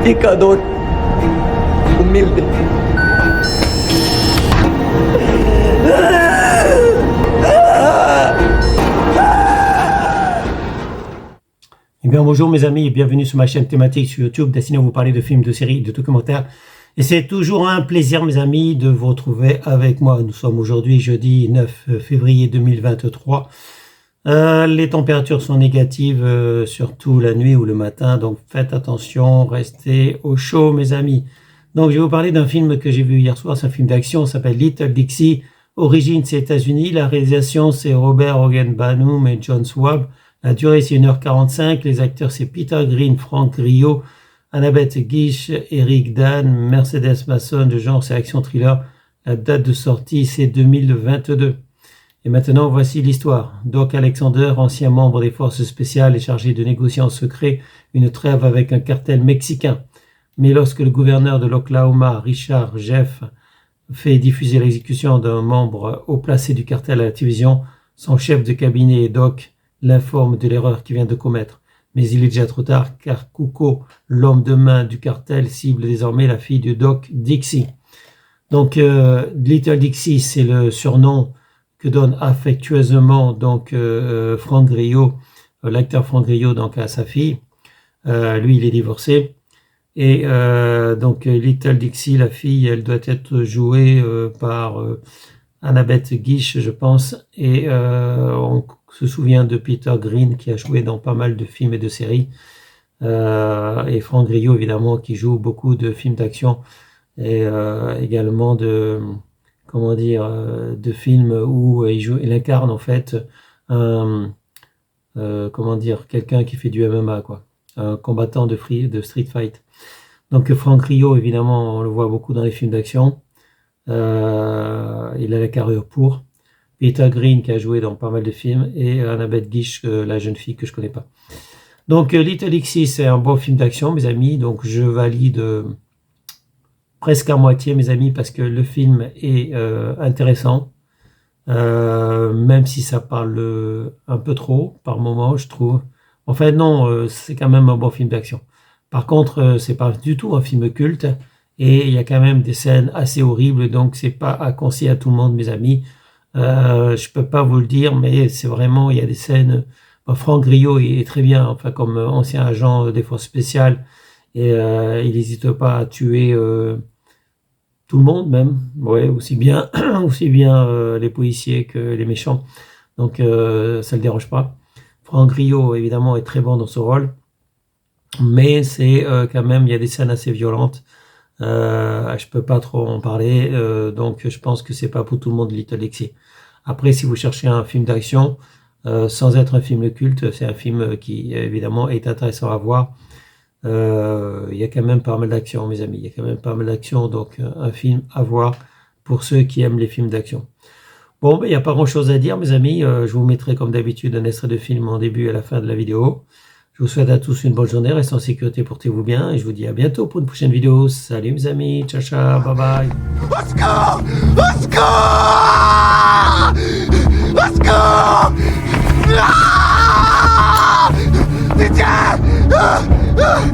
picador humilde. Eh bien, bonjour mes amis et bienvenue sur ma chaîne thématique sur YouTube destinée à vous parler de films, de séries, de documentaires. Et c'est toujours un plaisir mes amis de vous retrouver avec moi. Nous sommes aujourd'hui jeudi 9 février 2023. Les températures sont négatives, surtout la nuit ou le matin, donc faites attention, restez au chaud mes amis. Donc je vais vous parler d'un film que j'ai vu hier soir, c'est un film d'action, ça s'appelle Little Dixie. Origine c'est États-Unis, la réalisation c'est Robert Hogan-Bannum et John Swab. La durée c'est 1h45, les acteurs c'est Peter Green, Frank Grillo, Annabeth Gish, Eric Dan, Mercedes Mason, de genre c'est action thriller. La date de sortie c'est 2022. Et maintenant voici l'histoire. Doc Alexander, ancien membre des forces spéciales, est chargé de négocier en secret une trêve avec un cartel mexicain. Mais lorsque le gouverneur de l'Oklahoma, Richard Jeff, fait diffuser l'exécution d'un membre haut placé du cartel à la télévision, son chef de cabinet, Doc, l'informe de l'erreur qu'il vient de commettre. Mais il est déjà trop tard car Cuco, l'homme de main du cartel, cible désormais la fille de Doc, Dixie. Donc Little Dixie, c'est le surnom que donne affectueusement donc Frank Grillo, l'acteur Frank Grillo donc à sa fille. Lui, il est divorcé. Et donc Little Dixie, la fille, elle doit être jouée par Annabeth Gish, je pense. Et on se souvient de Peter Green qui a joué dans pas mal de films et de séries. Et Frank Grillo, évidemment, qui joue beaucoup de films d'action et également de de films où il incarne en fait quelqu'un qui fait du MMA, quoi, un combattant de street fight. Donc Frank Grillo, évidemment, on le voit beaucoup dans les films d'action. Il a la carrure pour. Peter Green qui a joué dans pas mal de films et Annabeth Gish, la jeune fille que je connais pas. Donc Little Dixie, c'est un bon film d'action, mes amis. Donc je valide presque à moitié, mes amis, parce que le film est intéressant, même si ça parle un peu trop par moment, je trouve. En fait, non, c'est quand même un bon film d'action. Par contre, c'est pas du tout un film culte et il y a quand même des scènes assez horribles, donc c'est pas à conseiller à tout le monde, mes amis. Je peux pas vous le dire, mais c'est vraiment, il y a des scènes. Frank Grillo est très bien, enfin comme ancien agent des forces spéciales, et il n'hésite pas à tuer tout le monde même, ouais, aussi bien les policiers que les méchants. Donc ça le dérange pas. Frank Grillo évidemment est très bon dans ce rôle, mais c'est quand même il y a des scènes assez violentes. Je peux pas trop en parler, donc je pense que c'est pas pour tout le monde Little Dixie. Après, si vous cherchez un film d'action sans être un film culte, c'est un film qui évidemment est intéressant à voir. Il y a quand même pas mal d'action, mes amis. Il y a quand même pas mal d'action, donc un film à voir pour ceux qui aiment les films d'action. Bon, il n'y a pas grand-chose à dire, mes amis. Je vous mettrai comme d'habitude un extrait de film en début et à la fin de la vidéo. Je vous souhaite à tous une bonne journée, restez en sécurité, portez-vous bien et je vous dis à bientôt pour une prochaine vidéo. Salut mes amis, ciao ciao, bye bye. Let's go! Let's go! Let's go! Ah!